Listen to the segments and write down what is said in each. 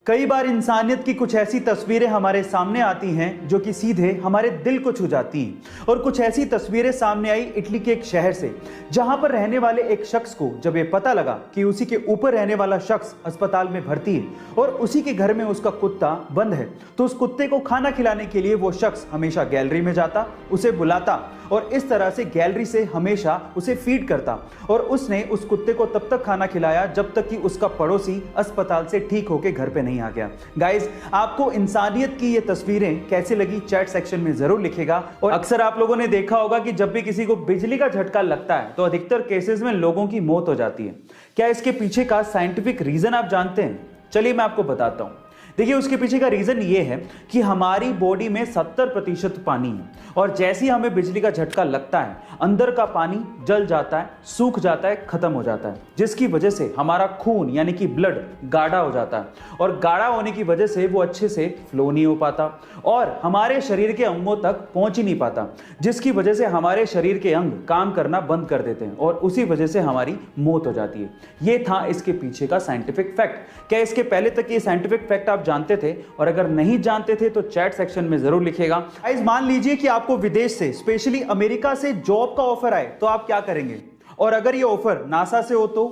कई बार इंसानियत की कुछ ऐसी तस्वीरें हमारे सामने आती हैं जो कि सीधे हमारे दिल को छू जाती हैं। और कुछ ऐसी तस्वीरें सामने आई इटली के एक शहर से, जहां पर रहने वाले एक शख्स को जब ये पता लगा कि उसी के ऊपर रहने वाला शख्स अस्पताल में भर्ती है और उसी के घर में उसका कुत्ता बंद है, तो उस कुत्ते को खाना खिलाने के लिए वो शख्स हमेशा गैलरी में जाता, उसे बुलाता और इस तरह से गैलरी से हमेशा उसे फीड करता। और उसने उस कुत्ते को तब तक खाना खिलाया जब तक कि उसका पड़ोसी अस्पताल से ठीक होकर घर पे नहीं आ गया। गाइस, आपको इंसानियत की ये तस्वीरें कैसी लगी चैट सेक्शन में जरूर लिखेगा। और अक्सर आप लोगों ने देखा होगा कि जब भी किसी को बिजली का झटका लगता है तो अधिकतर केसेस में लोगों की मौत हो जाती है। क्या इसके पीछे का साइंटिफिक रीजन आप जानते हैं? चलिए मैं आपको बताता हूं। देखिए, उसके पीछे का रीजन ये है कि हमारी बॉडी में 70% पानी है और जैसे ही हमें बिजली का झटका लगता है अंदर का पानी जल जाता है, सूख जाता है, खत्म हो जाता है, जिसकी वजह से हमारा खून यानी कि ब्लड गाढ़ा हो जाता है और गाढ़ा होने की वजह से वो अच्छे से फ्लो नहीं हो पाता और हमारे शरीर के अंगों तक पहुंच ही नहीं पाता, जिसकी वजह से हमारे शरीर के अंग काम करना बंद कर देते हैं और उसी वजह से हमारी मौत हो जाती है। ये था इसके पीछे का साइंटिफिक फैक्ट। क्या इसके पहले तक ये साइंटिफिक फैक्ट आप जानते थे? और अगर नहीं जानते थे तो चैट सेक्शन में जरूर लिखेगा। गाइस, मान लीजिए कि आपको विदेश से, स्पेशली अमेरिका से जॉब का ऑफर आए तो आप क्या करेंगे? और अगर ये ऑफर नासा से हो तो?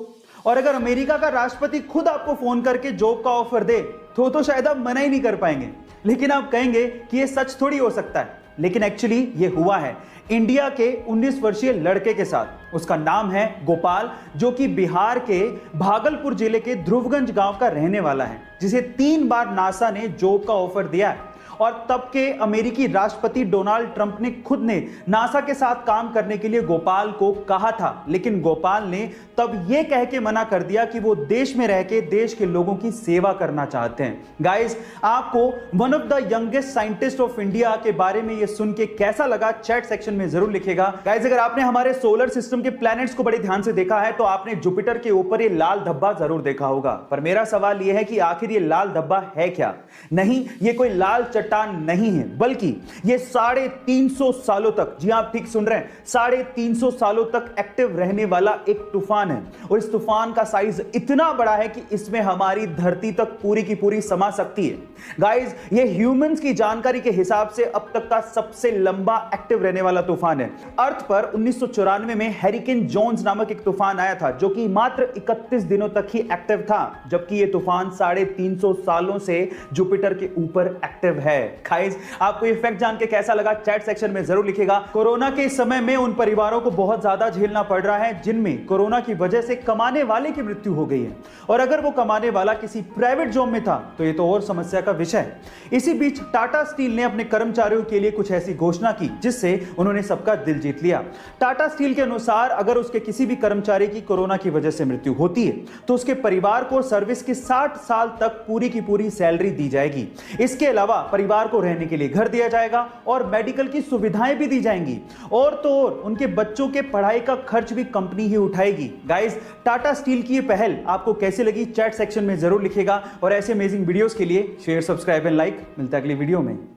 और अगर अमेरिका का राष्ट्रपति खुद आपको फोन करके जॉब का ऑफर दे तो शायद आप मना ही नहीं कर पाएंगे, लेकिन आप कहेंगे कि ये सच थोड़ी हो सकता है। लेकिन एक्चुअली ये हुआ है इंडिया के 19 वर्षीय लड़के के साथ। उसका नाम है गोपाल, जो कि बिहार के भागलपुर जिले के ध्रुवगंज गांव का रहने वाला है, जिसे 3 बार नासा ने जॉब का ऑफर दिया है। और तब के अमेरिकी राष्ट्रपति डोनाल्ड ट्रंप ने खुद ने नासा के साथ काम करने के लिए गोपाल को कहा था, लेकिन गोपाल ने तब यह कह के मना कर दिया कि वो देश में रह के देश के लोगों की सेवा करना चाहते हैं। गाइस, आपको one of the youngest scientist of India के बारे में ये सुन के कैसा लगा चैट सेक्शन में जरूर लिखेगा। गाइस, अगर आपने हमारे सोलर सिस्टम के प्लैनेट्स को बड़े ध्यान से देखा है तो आपने जुपिटर के ऊपर ये लाल धब्बा जरूर देखा होगा। पर मेरा सवाल यह है कि आखिर ये लाल धब्बा है क्या? नहीं, ये कोई लाल चट्टान नहीं है, बल्कि ये 350 सालों तक, जी आप ठीक सुन रहे हैं, 350 सालों तक एक्टिव रहने वाला एक तूफान है। और इस तूफान का साइज इतना बड़ा है कि इसमें हमारी धरती तक पूरी की पूरी समा सकती है। गाइस, ये ह्यूमंस की जानकारी के हिसाब से अब तक का सबसे लंबा एक्टिव रहने वाला तूफान है। अर्थ पर 1994 में हैरिकेन जोन्स नामक एक तूफान आया था, जो कि मात्र 31 दिनों तक ही एक्टिव था, जबकि यह तूफान 350 सालों से जुपिटर के ऊपर एक्टिव है। गाइस, आपको ये फैक्ट जान के कैसा लगा चैट सेक्शन में जरूर लिखेगा। कोरोना के समय में उन परिवारों को बहुत ज्यादा झेलना पड़ रहा है जिनमें कोरोना की वजह से कमाने वाले की मृत्यु हो गई है, और अगर वो कमाने वाला किसी प्राइवेट जॉब में था तो ये तो और समस्या का विषय है। इसी बीच टाटा स्टील ने अपने कर्मचारियों के लिए कुछ ऐसी घोषणा की जिससे उन्होंने सबका दिल जीत लिया। टाटा स्टील के अनुसार अगर उसके किसी भी कर्मचारी की कोरोना की वजह से मृत्यु होती है तो उसके परिवार को सर्विस के 60 साल तक पूरी की पूरी सैलरी दी जाएगी। इसके अलावा परिवार को रहने के लिए घर दिया जाएगा और मेडिकल की सुविधाएं भी दी जाएंगी, और तो और उनके बच्चों के पढ़ाई का खर्च भी कंपनी ही उठाएगी। गाइस, टाटा स्टील की ये पहल आपको कैसी लगी चैट सेक्शन में जरूर लिखेगा। और ऐसे अमेजिंग वीडियोस के लिए शेयर, सब्सक्राइब एंड लाइक। मिलता है अगली वीडियो में।